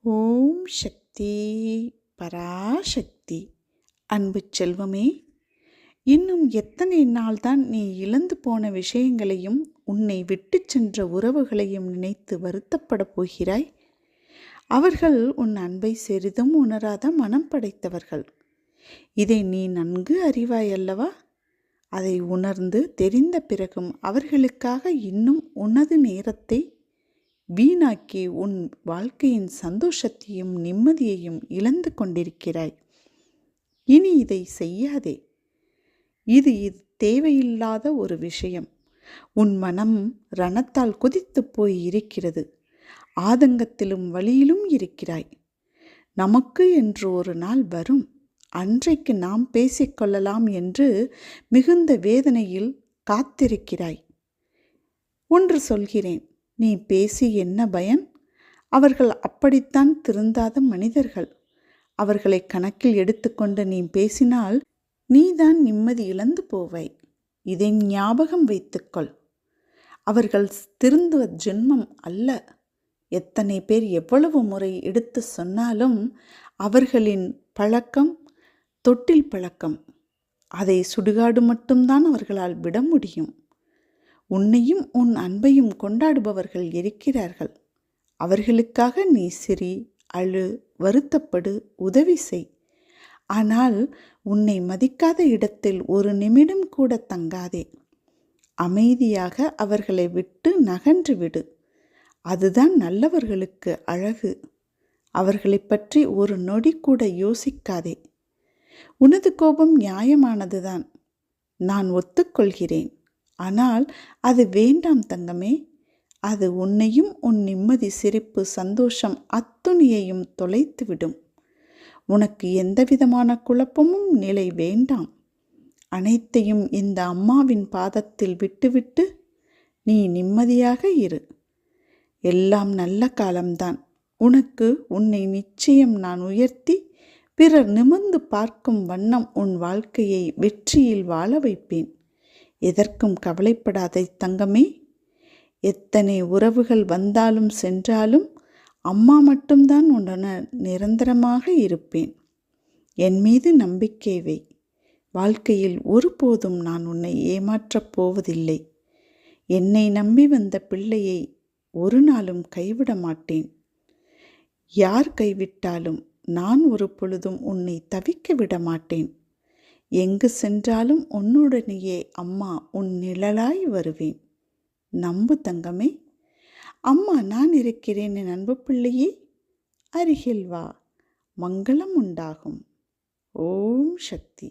ஓம் சக்தி பராசக்தி. அன்பு செல்வமே, இன்னும் எத்தனை நாள்தான் நீ இழந்து போன விஷயங்களையும் உன்னை விட்டு சென்ற உறவுகளையும் நினைத்து வருத்தப்படப் போகிறாய்? அவர்கள் உன் அன்பை சிறிதும் உணராத மனம் படைத்தவர்கள். இதை நீ நன்கு அறிவாய் அல்லவா? அதை உணர்ந்து தெரிந்த பிறகும் அவர்களுக்காக இன்னும் உனது நேரத்தை வீணாக்கி உன் வாழ்க்கையின் சந்தோஷத்தையும் நிம்மதியையும் இழந்து கொண்டிருக்கிறாய். இனி இதை செய்யாதே. இது தேவையில்லாத ஒரு விஷயம். உன் மனம் ரணத்தால் கொதித்து போய் இருக்கிறது. ஆதங்கத்திலும் வலியிலும் இருக்கிறாய். நமக்கு என்று ஒரு நாள் வரும், அன்றைக்கு நாம் பேசிக்கொள்ளலாம் என்று மிகுந்த வேதனையில் காத்திருக்கிறாய். ஒன்று சொல்கிறேன், நீ பேசி என்ன பயன்? அவர்கள் அப்படித்தான் திருந்தாத மனிதர்கள். அவர்களை கணக்கில் எடுத்துக்கொண்டு நீ பேசினால் நீதான் நிம்மதி இழந்து போவாய். இதை ஞாபகம் வைத்துக்கொள். அவர்கள் திருந்துவ ஜென்மம் அல்ல. எத்தனை பேர் எவ்வளவு முறை எடுத்து சொன்னாலும் அவர்களின் பழக்கம் தொட்டில் பழக்கம். அதை சுடுகாடு மட்டும்தான் அவர்களால் விட முடியும். உன்னையும் உன் அன்பையும் கொண்டாடுபவர்கள் இருக்கிறார்கள். அவர்களுக்காக நீ சிரி, அழு, வருத்தப்படு, உதவி செய். ஆனால் உன்னை மதிக்காத இடத்தில் ஒரு நிமிடம் கூட தங்காதே. அமைதியாக அவர்களை விட்டு நகன்று விடு. அதுதான் நல்லவர்களுக்கு அழகு. அவர்களை பற்றி ஒரு நொடி கூட யோசிக்காதே. உனது கோபம் நியாயமானதுதான், நான் ஒத்துக்கொள்கிறேன். ஆனால் அது வேண்டாம் தங்கமே. அது உன்னையும் உன் நிம்மதி, சிரிப்பு, சந்தோஷம் அத்துணையையும் தொலைத்துவிடும். உனக்கு எந்தவிதமான குழப்பமும் நிலை வேண்டாம். அனைத்தையும் இந்த அம்மாவின் பாதத்தில் விட்டுவிட்டு நீ நிம்மதியாக இரு. எல்லாம் நல்ல காலம்தான். உனக்கு உன்னை நிச்சயம் நான் உயர்த்தி பிறர் நிமிர்ந்து பார்க்கும் வண்ணம் உன் வாழ்க்கையை வெற்றியில் வாழ வைப்பேன். எதற்கும் கவலைப்படாதே தங்கமே. எத்தனை உறவுகள் வந்தாலும் சென்றாலும் அம்மா மட்டும்தான் உன்னுடன் நிரந்தரமாக இருப்பேன். என் மீது நம்பிக்கை வை. வாழ்க்கையில் ஒருபோதும் நான் உன்னை ஏமாற்றப் போவதில்லை. என்னை நம்பி வந்த பிள்ளையை ஒரு நாளும் கைவிட மாட்டேன். யார் கைவிட்டாலும் நான் ஒரு பொழுதும் உன்னை தவிக்க விட மாட்டேன். எங்கு சென்றாலும் உன்னுடனேயே அம்மா உன் நிழலாய் வருவேன். நம்பு தங்கமே. அம்மா நான் இருக்கிறேன் என் அன்பு பிள்ளையே. அருகில் வா, மங்களம் உண்டாகும். ஓம் சக்தி.